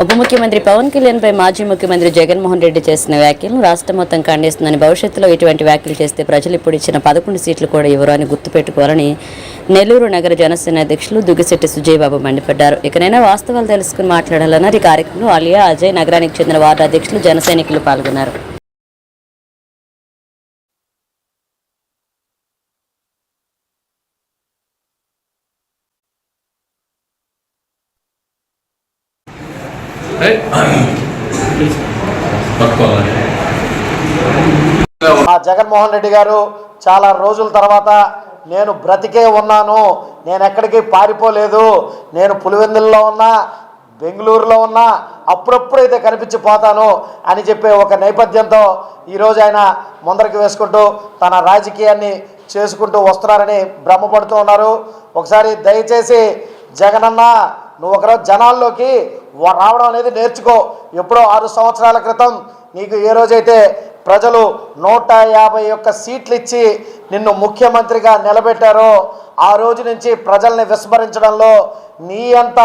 ఉప ముఖ్యమంత్రి పవన్ కళ్యాణ్పై మాజీ ముఖ్యమంత్రి జగన్మోహన్ రెడ్డి చేసిన వ్యాఖ్యలను రాష్ట్రం మొత్తం ఖండిస్తుందని, భవిష్యత్తులో ఇటువంటి వ్యాఖ్యలు చేస్తే ప్రజలు ఇప్పుడు ఇచ్చిన 11 సీట్లు కూడా ఇవ్వరు అని గుర్తుపెట్టుకోవాలని నెల్లూరు నగర జనసేన అధ్యక్షులు దుగ్గిశెట్టి సుజయబాబు మండిపడ్డారు. ఇకనైనా వాస్తవాలు తెలుసుకుని మాట్లాడాలన్నారు. ఈ కార్యక్రమంలో ఆలియా, అజయ్, నగరానికి చెందిన వార్డు అధ్యక్షులు, జన సైనికులు పాల్గొన్నారు. జగన్మోహన్ రెడ్డి గారు చాలా రోజుల తర్వాత నేను బ్రతికే ఉన్నాను, నేను ఎక్కడికి పారిపోలేదు, నేను పులివెందుల్లో ఉన్నా, బెంగళూరులో ఉన్నా, అప్పుడప్పుడైతే కనిపించిపోతాను అని చెప్పే ఒక నేపథ్యంతో ఈరోజు ఆయన ముందరికి వేసుకుంటూ తన రాజకీయాన్ని చేసుకుంటూ వస్తున్నారని భ్రమపడుతూ ఉన్నారు. ఒకసారి దయచేసి జగనన్న, నువ్వు ఒకరోజు జనాల్లోకి రావడం అనేది నేర్చుకో. ఎప్పుడో 6 సంవత్సరాల క్రితం నీకు ఏ రోజైతే ప్రజలు 151 సీట్లు ఇచ్చి నిన్ను ముఖ్యమంత్రిగా నిలబెట్టారో ఆ రోజు నుంచి ప్రజల్ని విస్మరించడంలో నీ అంత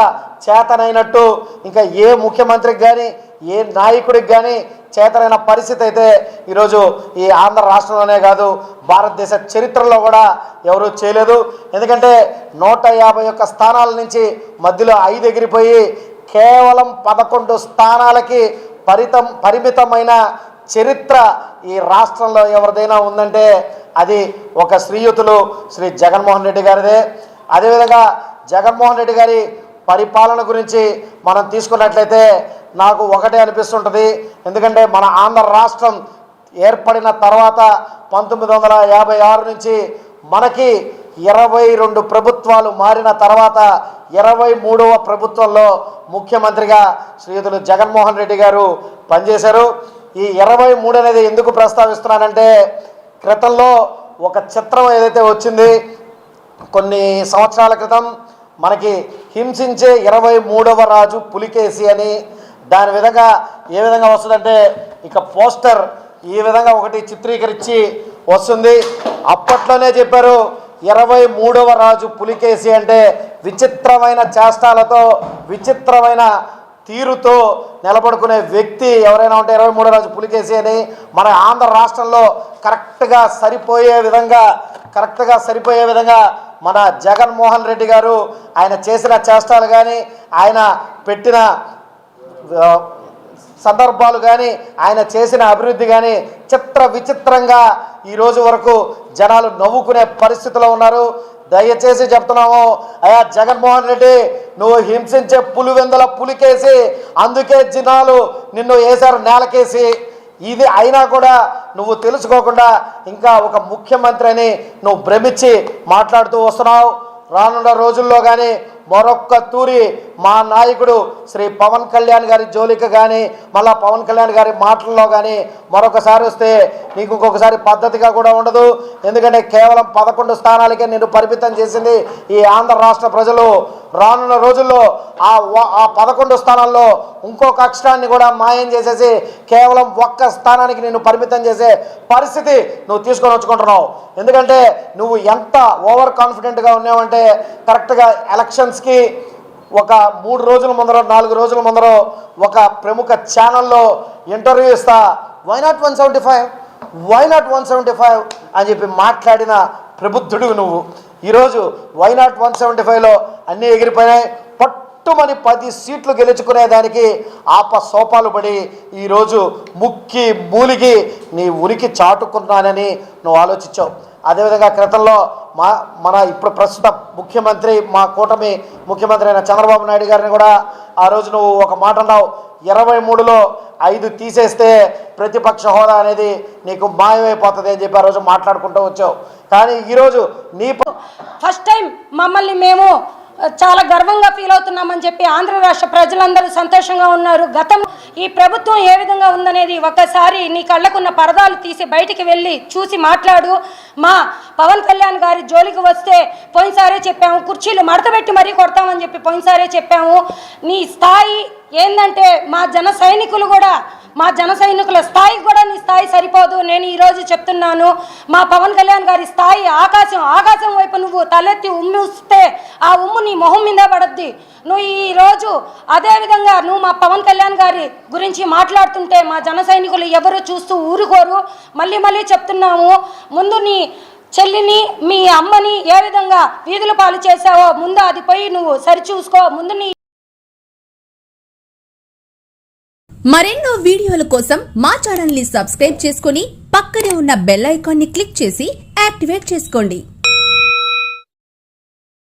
చేతనైనట్టు ఇంకా ఏ ముఖ్యమంత్రికి కానీ ఏ నాయకుడికి కానీ చేతనైన పరిస్థితి అయితే ఈరోజు ఈ ఆంధ్ర రాష్ట్రంలోనే కాదు, భారతదేశ చరిత్రలో కూడా ఎవరూ చేయలేదు. ఎందుకంటే 151 స్థానాల నుంచి మధ్యలో 5 ఎగిరిపోయి కేవలం 11 స్థానాలకి పరిమితమైన చరిత్ర ఈ రాష్ట్రంలో ఎవరిదైనా ఉందంటే అది ఒక శ్రీయుతులు శ్రీ జగన్మోహన్ రెడ్డి గారిదే. అదేవిధంగా జగన్మోహన్ రెడ్డి గారి పరిపాలన గురించి మనం తీసుకున్నట్లయితే నాకు ఒకటే అనిపిస్తుంటుంది. ఎందుకంటే మన ఆంధ్ర రాష్ట్రం ఏర్పడిన తర్వాత 1956 నుంచి మనకి 22 ప్రభుత్వాలు మారిన తర్వాత 23వ ప్రభుత్వంలో ముఖ్యమంత్రిగా శ్రీయుతులు జగన్మోహన్ రెడ్డి గారు పనిచేశారు. ఈ 23 అనేది ఎందుకు ప్రస్తావిస్తున్నానంటే క్రితంలో ఒక చిత్రం ఏదైతే వచ్చింది కొన్ని సంవత్సరాల క్రితం, మనకి హింసించే 23వ రాజు పులికేసి అని, దాని విధంగా ఏ విధంగా వస్తుందంటే ఇక పోస్టర్ ఈ విధంగా ఒకటి చిత్రీకరించి వస్తుంది. అప్పట్లోనే చెప్పారు 23వ రాజు పులికేసి అంటే విచిత్రమైన చేష్టాలతో, విచిత్రమైన తీరుతో నిలబడుకునే వ్యక్తి ఎవరైనా ఉంటే 23వ రాజు పులికేసి అని. మన ఆంధ్ర రాష్ట్రంలో కరెక్ట్గా సరిపోయే విధంగా మన జగన్మోహన్ రెడ్డి గారు ఆయన చేసిన చేష్టాలు కానీ, ఆయన పెట్టిన సందర్భాలు కానీ, ఆయన చేసిన అభివృద్ధి కానీ విచిత్రంగా ఈరోజు వరకు జనాలు నవ్వుకునే పరిస్థితిలో ఉన్నారు. దయచేసి చెప్తున్నాము, అయ్యా జగన్మోహన్ రెడ్డి, నువ్వు హింసించే పులివెందుల పులికేసి, అందుకే జనాలు నిన్ను వేశారు నేలకేసి. ఇది అయినా కూడా నువ్వు తెలుసుకోకుండా ఇంకా ఒక ముఖ్యమంత్రి అని నువ్వు భ్రమించి మాట్లాడుతూ వస్తున్నావు. రానున్న రోజుల్లో కానీ మరొక్క తూరి మా నాయకుడు శ్రీ పవన్ కళ్యాణ్ గారి జోలికి కానీ, మళ్ళా పవన్ కళ్యాణ్ గారి మాటల్లో కానీ మరొకసారి వస్తే నీకు ఇంకొకసారి పద్ధతిగా కూడా ఉండదు. ఎందుకంటే కేవలం 11 స్థానాలకే నేను పరిమితం చేసింది ఈ ఆంధ్ర రాష్ట్ర ప్రజలు. రానున్న రోజుల్లో ఆ 11 స్థానాల్లో ఇంకొక అక్షరాన్ని కూడా మాయం చేసేసి కేవలం 1 స్థానానికి నేను పరిమితం చేసే పరిస్థితి నువ్వు తీసుకొని వచ్చుకుంటున్నావు. ఎందుకంటే నువ్వు ఎంత ఓవర్ కాన్ఫిడెంట్గా ఉన్నావంటే కరెక్ట్గా ఎలక్షన్స్కి ఒక 3 రోజుల ముందర 4 రోజుల ముందర ఒక ప్రముఖ ఛానల్లో ఇంటర్వ్యూ ఇస్తా, వై నాట్ 175 అని చెప్పి మాట్లాడిన ప్రబుద్ధుడు నువ్వు. ఈరోజు వై నాట్ 175లో అన్నీ ఎగిరిపోయినాయి. పట్టుమని 10 సీట్లు గెలుచుకునేదానికి సోపాలు పడి ఈరోజు ముక్కి మూలిగి నీ ఉనికి చాటుకున్నానని నువ్వు ఆలోచించావు. అదేవిధంగా క్రితంలో మన ఇప్పుడు ప్రస్తుత ముఖ్యమంత్రి, మా కూటమి ముఖ్యమంత్రి అయిన చంద్రబాబు నాయుడు గారిని కూడా ఆ రోజు నువ్వు ఒక మాట అన్నావు, 23లో 5 తీసేస్తే ప్రతిపక్ష హోదా అనేది నీకు మాయమైపోతుంది అని చెప్పి ఆ రోజు మాట్లాడుకుంటూ వచ్చావు. కానీ ఈరోజు ఫస్ట్ టైం మమ్మల్ని మేము చాలా గర్వంగా ఫీల్ అవుతున్నామని చెప్పి ఆంధ్ర రాష్ట్ర ప్రజలందరూ సంతోషంగా ఉన్నారు. గతం ఈ ప్రభుత్వం ఏ విధంగా ఉందనేది ఒకసారి నీ కళ్ళకున్న పరదాలు తీసి బయటికి వెళ్ళి చూసి మాట్లాడు. మా పవన్ కళ్యాణ్ గారి జోలికి వస్తే పోయినసారే చెప్పాము, కుర్చీలు మడతపెట్టి మరీ కొడతామని చెప్పి పోయినసారే చెప్పాము. నీ స్థాయి ఏంటంటే మా జన సైనికులు కూడా మా జన సైనికుల స్థాయికి కూడా నీ స్థాయి సరిపోదు. నేను ఈరోజు చెప్తున్నాను, మా పవన్ కళ్యాణ్ గారి స్థాయి ఆకాశం వైపు నువ్వు తలెత్తి ఉమ్మిస్తే ఆ ఉమ్ము నీ మొహం మీద పడద్ది. నువ్వు ఈరోజు అదేవిధంగా నువ్వు మా పవన్ కళ్యాణ్ గారి గురించి మాట్లాడుతుంటే మా జన సైనికులు ఎవరు చూస్తూ ఊరుకోరు. మళ్ళీ చెప్తున్నాము, ముందు నీ చెల్లిని మీ అమ్మని ఏ విధంగా వీధుల పాలు చేసావో ముందు అది పోయి నువ్వు సరిచూసుకో. ముందు నీ మరెన్నో వీడియోల కోసం మా ఛానల్ ని సబ్స్క్రైబ్ చేసుకుని పక్కనే ఉన్న బెల్ ఐకాన్ ని క్లిక్ చేసి యాక్టివేట్ చేసుకోండి.